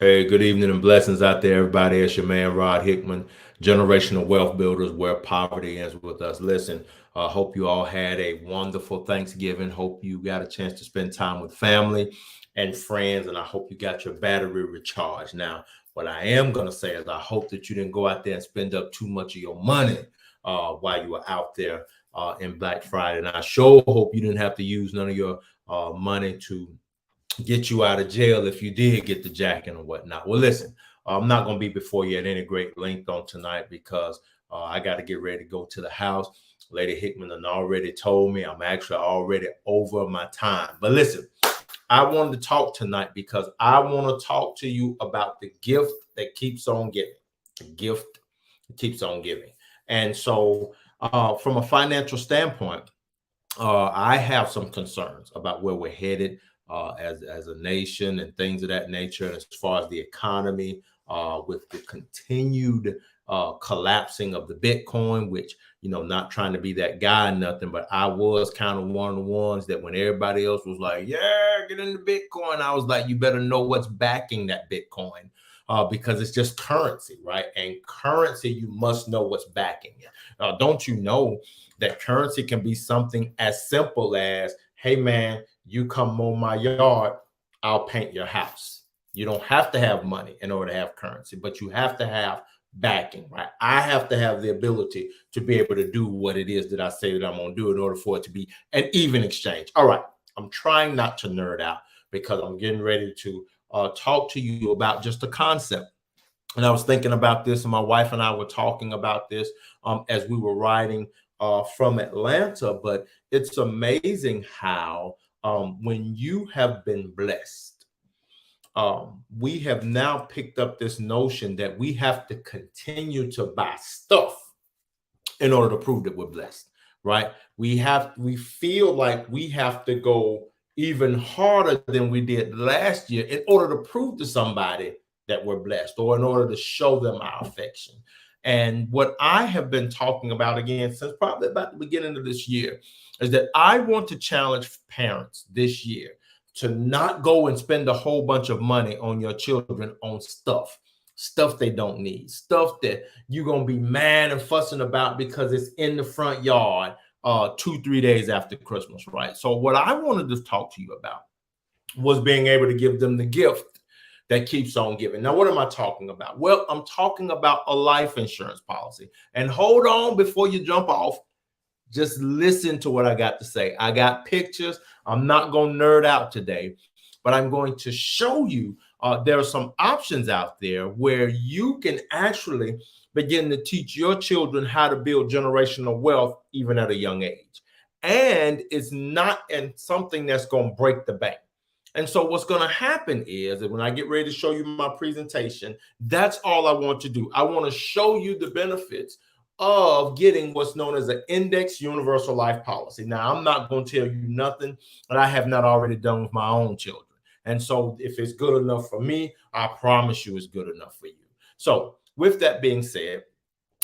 Hey, good evening and blessings out there, everybody. It's your man, Rod Hickman, Generational Wealth Builders, where poverty ends with us. Listen, I hope you all had a wonderful Thanksgiving. Hope you got a chance to spend time with family and friends, and I hope you got your battery recharged. Now, what I am going to say is I hope that you didn't go out there and spend up too much of your money while you were out there in Black Friday. And I sure hope you didn't have to use none of your money to get you out of jail if you did get the jacking or whatnot. Well, listen, I'm not going to be before you at any great length on tonight because I got to get ready to go to the house. Lady Hickman had already told me I'm actually already over my time. But listen, I wanted to talk tonight because I want to talk to you about the gift that keeps on giving. The gift that keeps on giving. And so, from a financial standpoint, I have some concerns about where we're headed as a nation and things of that nature. And as far as the economy, with the continued collapsing of the Bitcoin, which, not trying to be that guy or nothing, but I was kind of one of the ones that when everybody else was like, yeah, get into Bitcoin, I was like, you better know what's backing that Bitcoin. Because it's just currency, right? And currency, you must know what's backing it. Don't you know that currency can be something as simple as, hey, man, you come mow my yard, I'll paint your house. You don't have to have money in order to have currency, but you have to have backing, right? I have to have the ability to be able to do what it is that I say that I'm going to do in order for it to be an even exchange. All right. I'm trying not to nerd out because I'm getting ready to talk to you about just a concept. And I was thinking about this, and my wife and I were talking about this as we were riding from Atlanta. But it's amazing how when you have been blessed, we have now picked up this notion that we have to continue to buy stuff in order to prove that we're blessed, right? We feel like we have to go even harder than we did last year in order to prove to somebody that we're blessed or in order to show them our affection. And what I have been talking about again since probably about the beginning of this year is that I want to challenge parents this year to not go and spend a whole bunch of money on your children on stuff they don't need, stuff that you're going to be mad and fussing about because it's in the front yard 2-3 days after Christmas, right? So what I wanted to talk to you about was being able to give them the gift that keeps on giving. Now, what am I talking about? Well, I'm talking about a life insurance policy. And hold on before you jump off. Just listen to what I got to say. I got pictures. I'm not going to nerd out today, but I'm going to show you there are some options out there where you can actually begin to teach your children how to build generational wealth even at a young age. And it's not in something that's going to break the bank. And so what's going to happen is that when I get ready to show you my presentation, that's all I want to do. I want to show you the benefits of getting what's known as an index universal life policy. Now, I'm not going to tell you nothing that I have not already done with my own children. And so if it's good enough for me, I promise you it's good enough for you. So with that being said,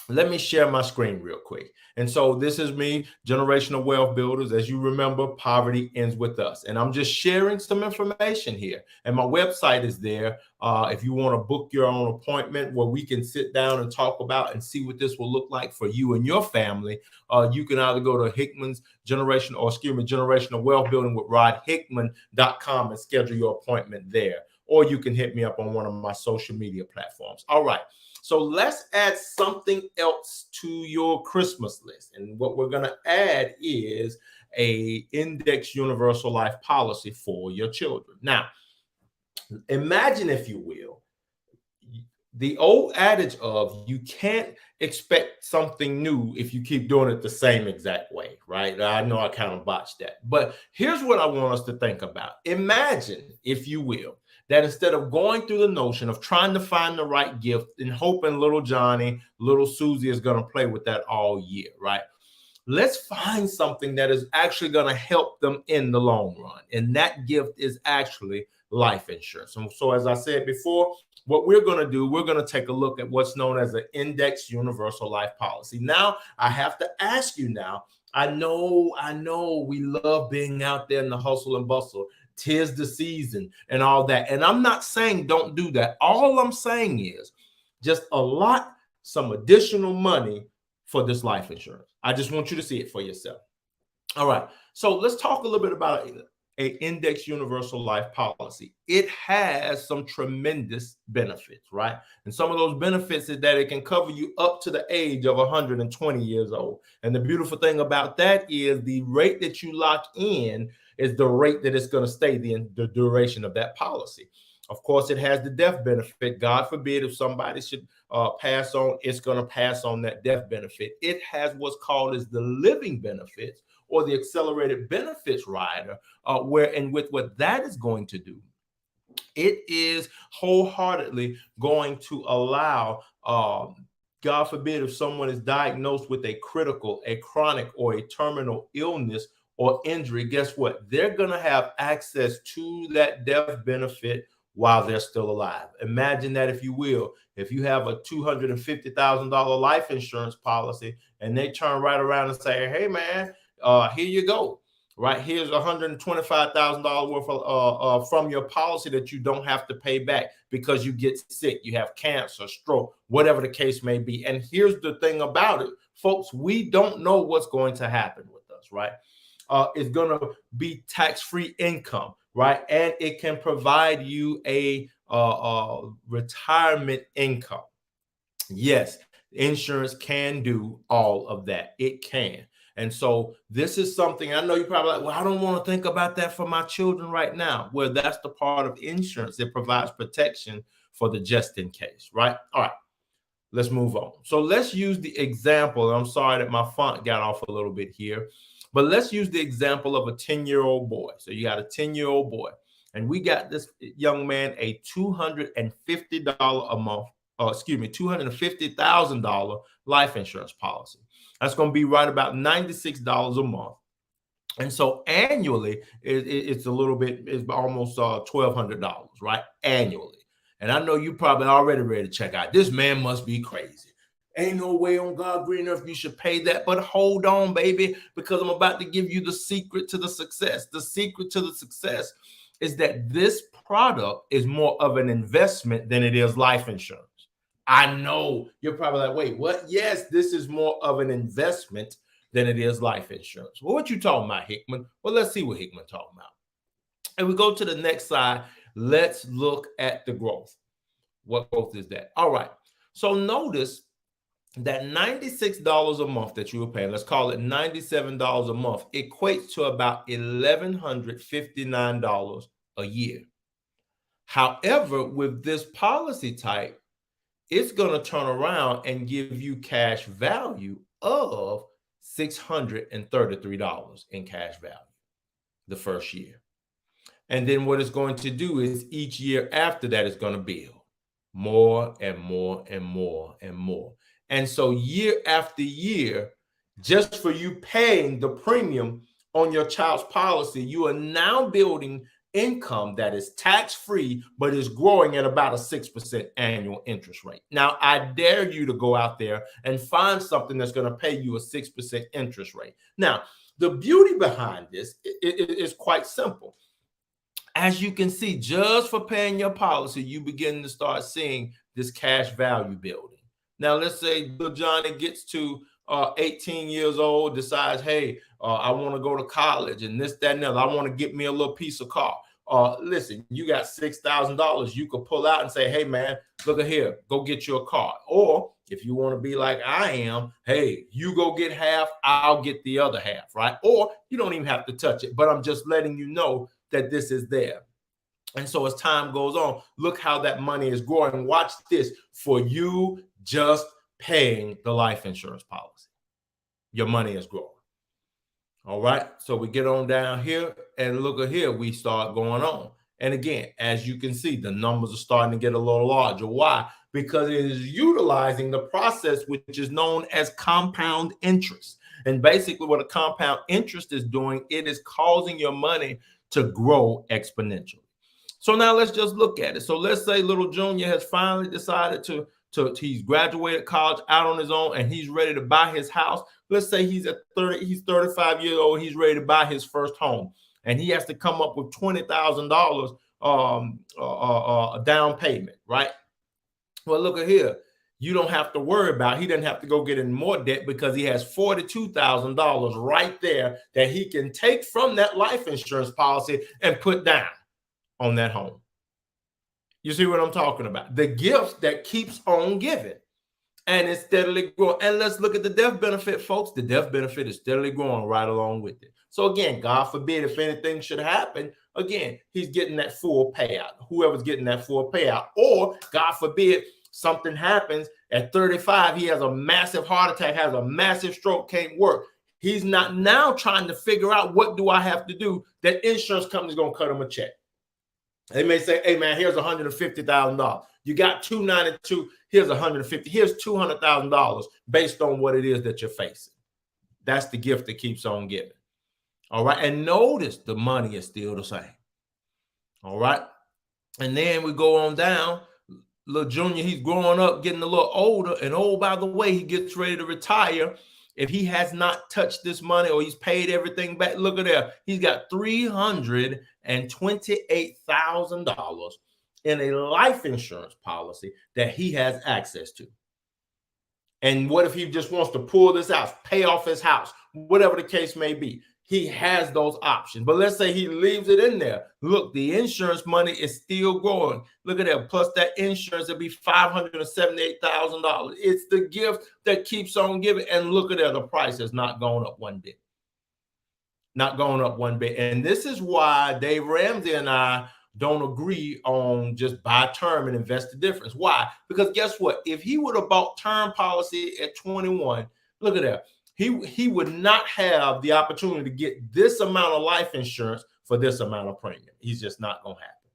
let me share my screen real quick. And so this is me, Generational Wealth Builders. As you remember, poverty ends with us. And I'm just sharing some information here. And my website is there. If you want to book your own appointment where we can sit down and talk about and see what this will look like for you and your family, you can either go to Hickman's Generational Wealth Building with rodhickman.com and schedule your appointment there. Or you can hit me up on one of my social media platforms. All right. So let's add something else to your Christmas list. And what we're going to add is a index universal life policy for your children. Now, imagine, if you will, the old adage of you can't expect something new if you keep doing it the same exact way, right? I know I kind of botched that. But here's what I want us to think about. Imagine, if you will, that instead of going through the notion of trying to find the right gift and hoping little Johnny, little Susie is going to play with that all year, right? Let's find something that is actually going to help them in the long run. And that gift is actually life insurance. And so, as I said before, what we're going to do, we're going to take a look at what's known as an index universal life policy. Now, I have to ask you now, I know we love being out there in the hustle and bustle. 'tis the season and all that. And I'm not saying don't do that. All I'm saying is just allot some additional money for this life insurance. I just want you to see it for yourself. All right. So let's talk a little bit about a index universal life policy. It has some tremendous benefits, right? And some of those benefits is that it can cover you up to the age of 120 years old. And the beautiful thing about that is the rate that you lock in is the rate that it's going to stay the duration of that policy. Of course, it has the death benefit. God forbid if somebody should pass on, it's going to pass on that death benefit. It has what's called as the living benefits, or the accelerated benefits rider, with what that is going to do, it is wholeheartedly going to allow, God forbid, if someone is diagnosed with a critical, a chronic, or a terminal illness or injury, guess what? They're going to have access to that death benefit while they're still alive. Imagine that, if you will. If you have a $250,000 life insurance policy and they turn right around and say, hey, man, here you go. Right, here's $125,000 worth of from your policy that you don't have to pay back because you get sick, you have cancer, stroke, whatever the case may be. And here's the thing about it, folks, we don't know what's going to happen with us, right? It's going to be tax-free income, right? And it can provide you a retirement income. Yes, insurance can do all of that. It can. And so this is something, I know you're probably like, well, I don't want to think about that for my children right now. Well, that's the part of insurance. It provides protection for the just in case, right? All right, let's move on. So let's use the example. I'm sorry that my font got off a little bit here, but let's use the example of a 10-year-old boy. So you got a 10-year-old boy, and we got this young man a $250 a month, $250,000 life insurance policy. That's going to be right about $96 a month. And so annually, it's a little bit, it's almost $1,200, right? Annually. And I know you probably already ready to check out. This man must be crazy. Ain't no way on God green earth you should pay that. But hold on, baby, because I'm about to give you the secret to the success. The secret to the success is that this product is more of an investment than it is life insurance. I know you're probably like, wait, what? Yes, this is more of an investment than it is life insurance. Well, what you talking about, Hickman? Well, let's see what Hickman talking about. And we go to the next slide. Let's look at the growth. What growth is that? All right. So notice that $96 a month that you were paying, let's call it $97 a month, equates to about $1,159 a year. However, with this policy type, it's going to turn around and give you cash value of $633 in cash value the first year. And then what it's going to do is each year after that, it's going to build more and more and more and more. And so year after year, just for you paying the premium on your child's policy, you are now building income that is tax-free, but is growing at about a 6% annual interest rate. Now, I dare you to go out there and find something that's going to pay you a 6% interest rate. Now, the beauty behind this is quite simple. As you can see, just for paying your policy, you begin to start seeing this cash value building. Now, let's say Bill Johnny gets to 18 years old, decides, hey, I want to go to college and this, that, and the other. I want to get me a little piece of car. Listen, you got $6,000 you could pull out and say, hey, man, look at here, go get you a car. Or if you want to be like I am, hey, you go get half, I'll get the other half, right? Or you don't even have to touch it, but I'm just letting you know that this is there. And so as time goes on, look how that money is growing. Watch this, for you just paying the life insurance policy. Your money is growing. All right, so we get on down here and look at here, we start going on. And again, as you can see, the numbers are starting to get a little larger. Why? Because it is utilizing the process which is known as compound interest. And basically what a compound interest is doing, it is causing your money to grow exponentially. So now let's just look at it. So let's say little Junior has finally decided he's graduated college out on his own and he's ready to buy his house. Let's say he's 35 years old, he's ready to buy his first home. and he has to come up with $20,000 down payment, right? Well, look at here. You don't have to worry about, he doesn't have to go get in more debt because he has $42,000 right there that he can take from that life insurance policy and put down on that home. You see what I'm talking about? The gift that keeps on giving, and it's steadily growing. And let's look at the death benefit, folks. The death benefit is steadily growing right along with it. So again, God forbid if anything should happen, again, he's getting that full payout. Whoever's getting that full payout, or God forbid something happens at 35, he has a massive heart attack, has a massive stroke, can't work. He's not now trying to figure out, what do I have to do? That insurance company's going to cut him a check. They may say, hey, man, here's $150,000. You got $292. Here's $150. Here's $200,000 based on what it is that you're facing. That's the gift that keeps on giving. All right. And notice the money is still the same. All right. And then we go on down. Little Junior, he's growing up, getting a little older. And oh, by the way, he gets ready to retire. If he has not touched this money or he's paid everything back, look at there. He's got $328,000 in a life insurance policy that he has access to. And what if he just wants to pull this out, pay off his house, whatever the case may be? He has those options. But let's say he leaves it in there. Look, the insurance money is still growing. Look at that. Plus that insurance, it'll be $578,000. It's the gift that keeps on giving. And look at that. The price has not gone up one bit. Not going up one bit. And this is why Dave Ramsey and I don't agree on just buy term and invest the difference. Why? Because guess what? If he would have bought term policy at 21, look at that. He would not have the opportunity to get this amount of life insurance for this amount of premium. He's just not going to happen.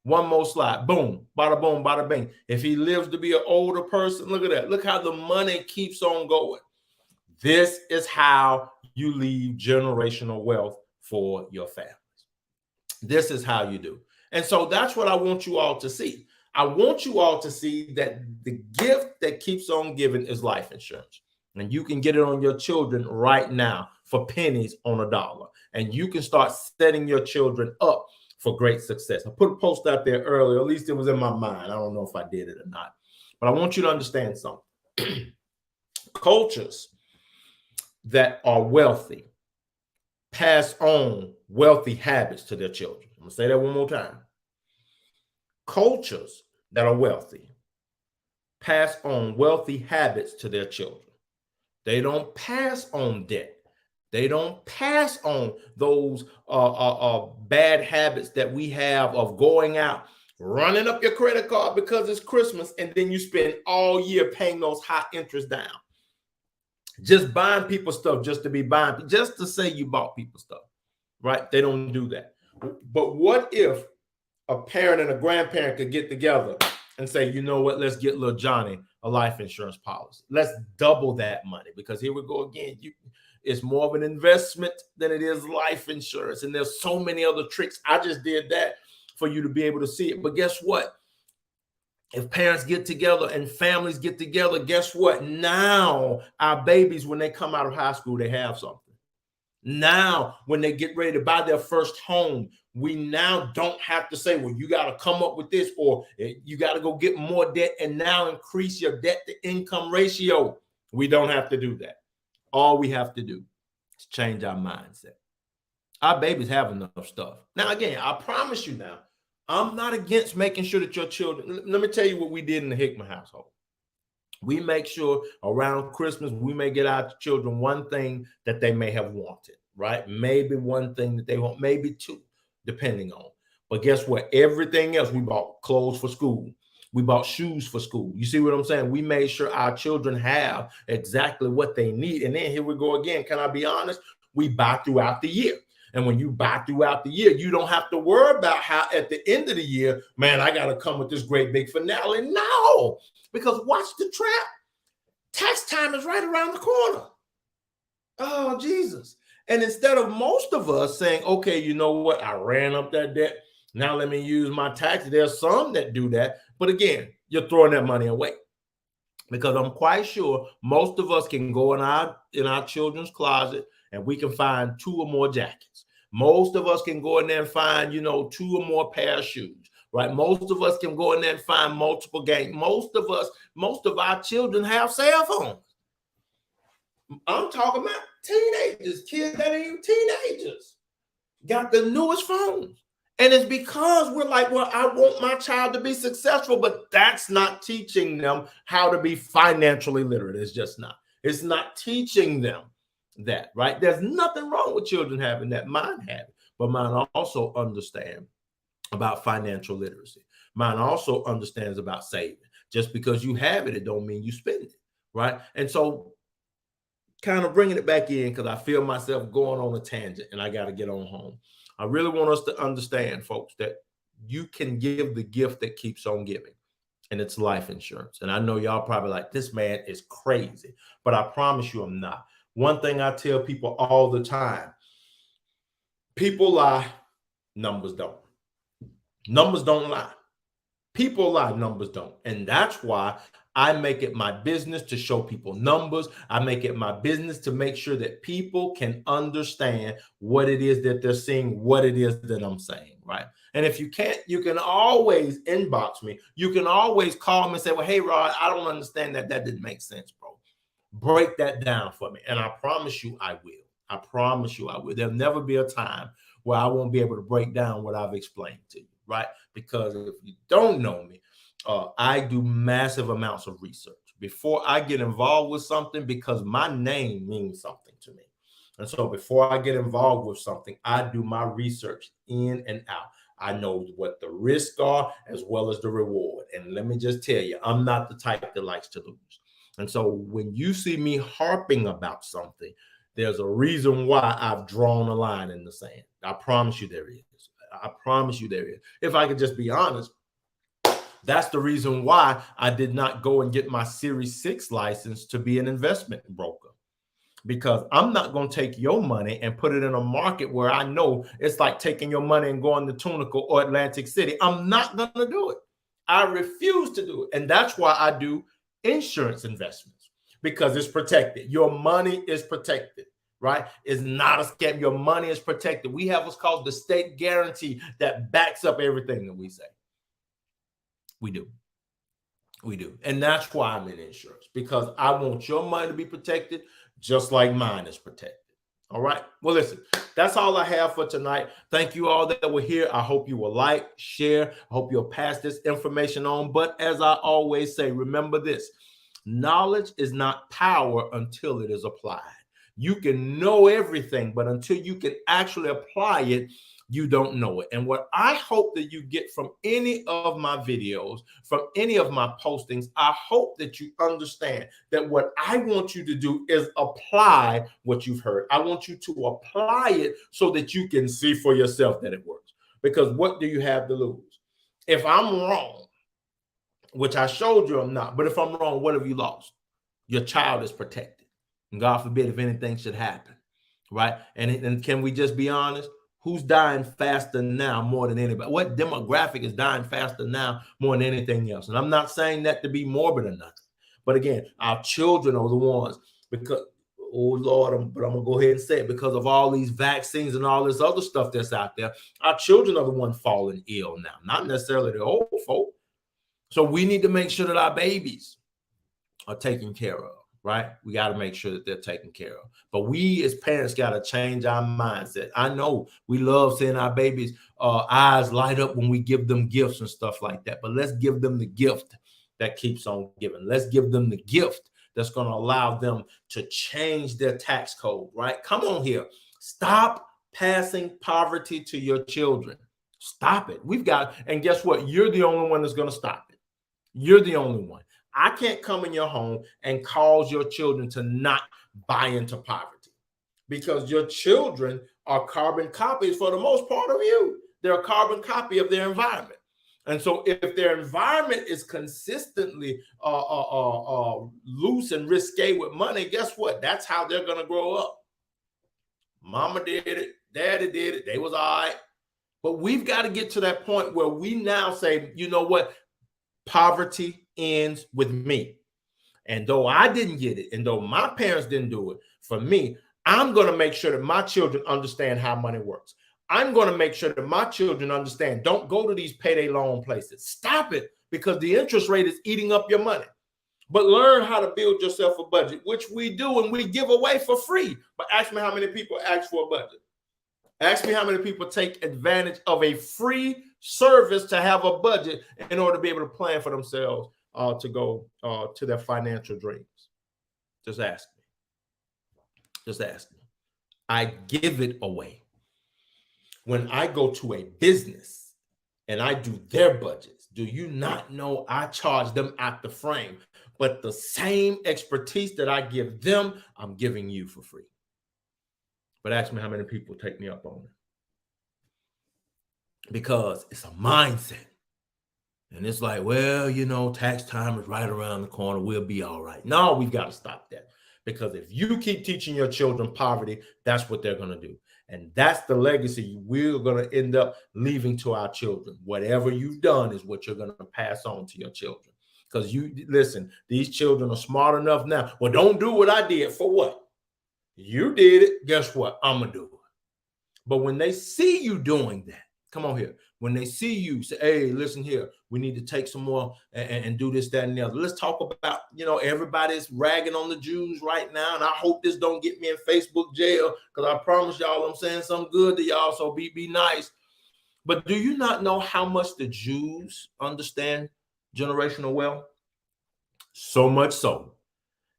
One more slide. Boom. Bada boom, bada bing. If he lives to be an older person, look at that. Look how the money keeps on going. This is how you leave generational wealth for your families. This is how you do. And so that's what I want you all to see. I want you all to see that the gift that keeps on giving is life insurance. And you can get it on your children right now for pennies on a dollar. And you can start setting your children up for great success. I put a post out there earlier, at least it was in my mind. I don't know if I did it or not. But I want you to understand something. Cultures that are wealthy pass on wealthy habits to their children. I'm going to say that one more time. Cultures that are wealthy pass on wealthy habits to their children. They don't pass on debt. They don't pass on those bad habits that we have of going out, running up your credit card because it's Christmas, and then you spend all year paying those high interest down. Just buying people stuff just to be buying, just to say you bought people stuff, right? They don't do that. But what if a parent and a grandparent could get together and say, you know what, let's get little Johnny a life insurance policy. Let's double that money, because here we go again. It's more of an investment than it is life insurance. And there's so many other tricks. I just did that for you to be able to see it. But guess what? If parents get together and families get together, guess what? Now our babies, when they come out of high school, they have something. Now, when they get ready to buy their first home, we now don't have to say, well, you got to come up with this, or you got to go get more debt and now increase your debt to income ratio. We don't have to do that. All we have to do is change our mindset. Our babies have enough stuff. Now, again, I promise you now, I'm not against making sure that your children, let me tell you what we did in the Hickman household. We make sure around Christmas, we may get our children one thing that they may have wanted, right? Maybe one thing that they want, maybe two, depending on. But guess what? Everything else, we bought clothes for school. We bought shoes for school. You see what I'm saying? We made sure our children have exactly what they need. And then here we go again. Can I be honest? We buy throughout the year. And when you buy throughout the year, you don't have to worry about how at the end of the year, man, I got to come with this great big finale. No, because watch the trap. Tax time is right around the corner. Oh, Jesus. And instead of most of us saying, okay, you know what? I ran up that debt. Now let me use my taxes. There's some that do that. But again, you're throwing that money away. Because I'm quite sure most of us can go in our children's closet and we can find 2 or more jackets. Most of us can go in there and find, 2 or more pair of shoes, right? Most of us can go in there and find multiple games. Most of our children have cell phones. I'm talking about teenagers, kids that ain't even teenagers, got the newest phones. And it's because we're like, well, I want my child to be successful, but that's not teaching them how to be financially literate. It's just not. It's not teaching them that, right? There's nothing wrong with children having that. Mine have it, but mine also understand about financial literacy. Mine also understands about saving. Just because you have it, it don't mean you spend it, right? And so kind of bringing it back in, because I feel myself going on a tangent and I got to get on home. I really want us to understand, folks, that you can give the gift that keeps on giving, and it's life insurance. And I know y'all probably like, this man is crazy, but I promise you I'm not. One thing I tell people all the time, people lie, numbers don't. Numbers don't lie. People lie, numbers don't. And that's why I make it my business to show people numbers. I make it my business to make sure that people can understand what it is that they're seeing, what it is that I'm saying, right? And if you can't, you can always inbox me. You can always call me and say, well, hey, Rod, I don't understand that. That didn't make sense, bro. Break that down for me. And I promise you I will. I promise you I will. There'll never be a time where I won't be able to break down what I've explained to you, right? Because if you don't know me, I do massive amounts of research before I get involved with something, because my name means something to me. And so before I get involved with something, I do my research in and out. I know what the risks are as well as the reward. And let me just tell you, I'm not the type that likes to lose. And so when you see me harping about something, there's a reason why I've drawn a line in the sand. I promise you there is. I promise you there is. If I could just be honest, that's the reason why I did not go and get my Series 6 license to be an investment broker. Because I'm not going to take your money and put it in a market where I know it's like taking your money and going to Tunica or Atlantic City. I'm not going to do it. I refuse to do it. And that's why I do insurance investments, because it's protected. Your money is protected, right? It's not a scam. Your money is protected. We have what's called the state guarantee that backs up everything that we say. We do. We do. And that's why I'm in insurance, because I want your money to be protected just like mine is protected. All right. Well, listen, that's all I have for tonight. Thank you all that were here. I hope you will like, share. I hope you'll pass this information on. But as I always say, remember this: knowledge is not power until it is applied. You can know everything, but until you can actually apply it, you don't know it. And what I hope that you get from any of my videos, from any of my postings, I hope that you understand that what I want you to do is apply what you've heard. I want you to apply it so that you can see for yourself that it works. Because what do you have to lose? If I'm wrong, which I showed you I'm not, but if I'm wrong, what have you lost? Your child is protected. And God forbid if anything should happen, right? And can we just be honest? Who's dying faster now more than anybody? What demographic is dying faster now more than anything else? And I'm not saying that to be morbid or nothing. But again, our children are the ones, because, oh Lord, but I'm going to go ahead and say it, because of all these vaccines and all this other stuff that's out there, our children are the ones falling ill now, not necessarily the old folk. So we need to make sure that our babies are taken care of. Right? We got to make sure that they're taken care of. But we as parents got to change our mindset. I know we love seeing our babies' eyes light up when we give them gifts and stuff like that. But let's give them the gift that keeps on giving. Let's give them the gift that's going to allow them to change their tax code. Right? Come on here. Stop passing poverty to your children. Stop it. We've got, and guess what? You're the only one that's going to stop it. You're the only one. I can't come in your home and cause your children to not buy into poverty, because your children are carbon copies for the most part of you. They're a carbon copy of their environment. And so if their environment is consistently loose and risque with money, guess what? That's how they're going to grow up. Mama did it. Daddy did it. They was all right. But we've got to get to that point where we now say, you know what? Poverty ends with me. And though I didn't get it, and though my parents didn't do it for me, I'm going to make sure that my children understand how money works. I'm going to make sure that my children understand, don't go to these payday loan places. Stop it, because the interest rate is eating up your money. But learn how to build yourself a budget, which we do and we give away for free. But ask me how many people ask for a budget. Ask me how many people take advantage of a free service to have a budget in order to be able to plan for themselves to go to their financial dreams. Just ask me. Just ask me. I give it away. When I go to a business and I do their budgets, do you not know I charge them at the frame? But the same expertise that I give them, I'm giving you for free. But ask me how many people take me up on it. Because it's a mindset. And it's like, well, you know, tax time is right around the corner. We'll be all right. No, we've got to stop that. Because if you keep teaching your children poverty, that's what they're going to do. And that's the legacy we're going to end up leaving to our children. Whatever you've done is what you're going to pass on to your children. Because you listen, these children are smart enough now. Well, don't do what I did. For what? You did it. Guess what? I'm going to do it. But when they see you doing that, come on here. When they see you say, hey, listen here, we need to take some more and do this, that, and the other. Let's talk about, you know, everybody's ragging on the Jews right now. And I hope this don't get me in Facebook jail, because I promise y'all I'm saying something good to y'all. So be nice. But do you not know how much the Jews understand generational wealth? So much so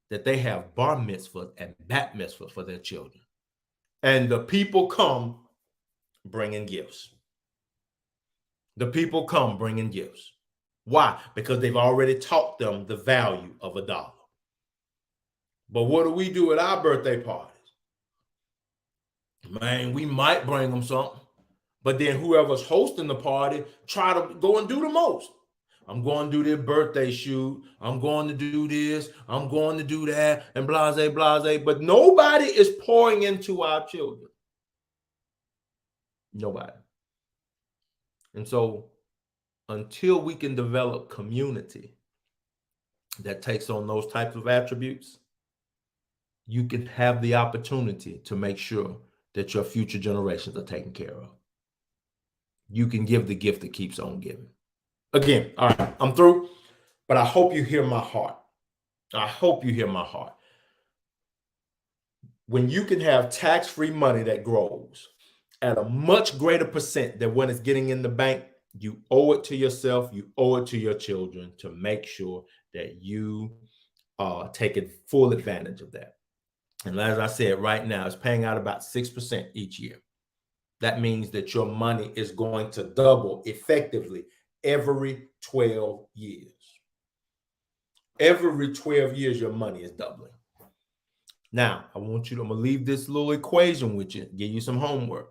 that they have bar mitzvahs and bat mitzvahs for their children. And the people come bringing gifts. The people come bringing gifts. Why? Because they've already taught them the value of $1. But what do we do at our birthday parties? Man, we might bring them something, but then whoever's hosting the party try to go and do the most. I'm going to do their birthday shoot. I'm going to do this. I'm going to do that, and blase, blase. But nobody is pouring into our children. Nobody. And so until we can develop community that takes on those types of attributes, you can have the opportunity to make sure that your future generations are taken care of. You can give the gift that keeps on giving. Again, all right, I'm through, but I hope you hear my heart. I hope you hear my heart. When you can have tax-free money that grows at a much greater percent than when it's getting in the bank, you owe it to yourself, you owe it to your children to make sure that you take full advantage of that. And as I said, right now, it's paying out about 6% each year. That means that your money is going to double effectively every 12 years. Every 12 years, your money is doubling. Now, I'm going to leave this little equation with you, give you some homework.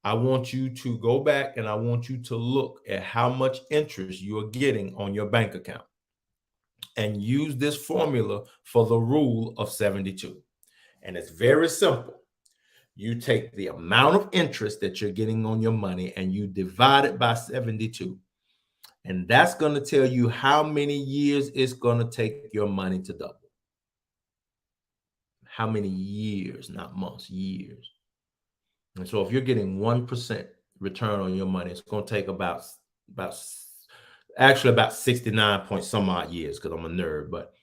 I want you to go back and I want you to look at how much interest you are getting on your bank account and use this formula for the rule of 72. And it's very simple. You take the amount of interest that you're getting on your money and you divide it by 72. And that's going to tell you how many years it's going to take your money to double. How many years, not months, years. And so if you're getting 1% return on your money, it's going to take about 69 point some odd years, because I'm a nerd, but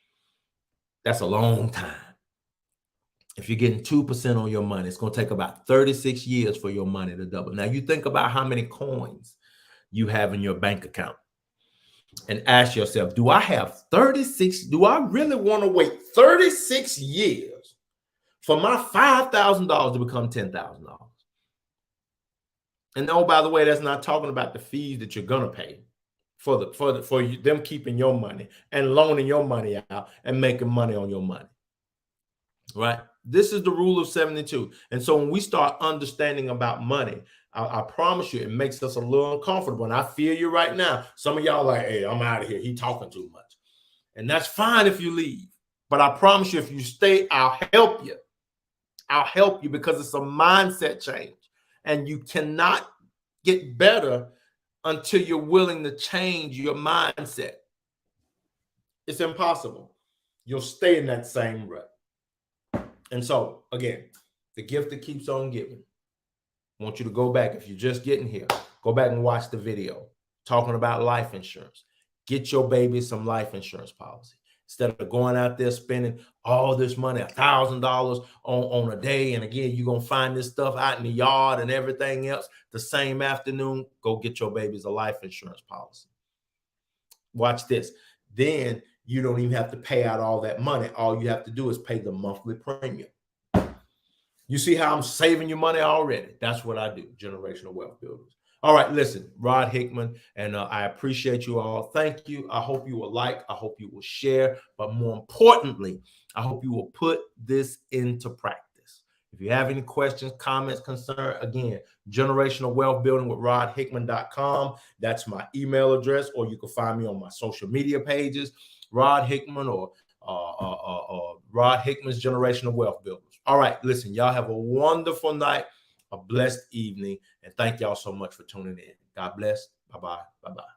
that's a long time. If you're getting 2% on your money, it's going to take about 36 years for your money to double. Now you think about how many coins you have in your bank account and ask yourself, do I have 36? Do I really want to wait 36 years for my $5,000 to become $10,000? And oh, by the way, that's not talking about the fees that you're gonna pay for them keeping your money and loaning your money out and making money on your money. Right? This is the rule of 72. And so when we start understanding about money, I promise you, it makes us a little uncomfortable. And I feel you right now. Some of y'all like, hey, I'm out of here. He talking too much. And that's fine if you leave. But I promise you, if you stay, I'll help you. I'll help you, because it's a mindset change. And you cannot get better until you're willing to change your mindset. It's impossible. You'll stay in that same rut. And so, again, the gift that keeps on giving. I want you to go back. If you're just getting here, go back and watch the video talking about life insurance. Get your baby some life insurance policy. Instead of going out there spending all this money, $1,000 on a day. And again, you're going to find this stuff out in the yard and everything else the same afternoon. Go get your babies a life insurance policy. Watch this. Then you don't even have to pay out all that money. All you have to do is pay the monthly premium. You see how I'm saving you money already? That's what I do, Generational Wealth Builders. All right, listen, Rod Hickman, and I appreciate you all. Thank you. I hope you will like. I hope you will share. But more importantly, I hope you will put this into practice. If you have any questions, comments, concerns, again, Generational Wealth Building with rodhickman.com. That's my email address, or you can find me on my social media pages, Rod Hickman or Rod Hickman's Generational Wealth Builders. All right, listen, y'all have a wonderful night, a blessed evening, and thank y'all so much for tuning in. God bless. Bye-bye. Bye-bye.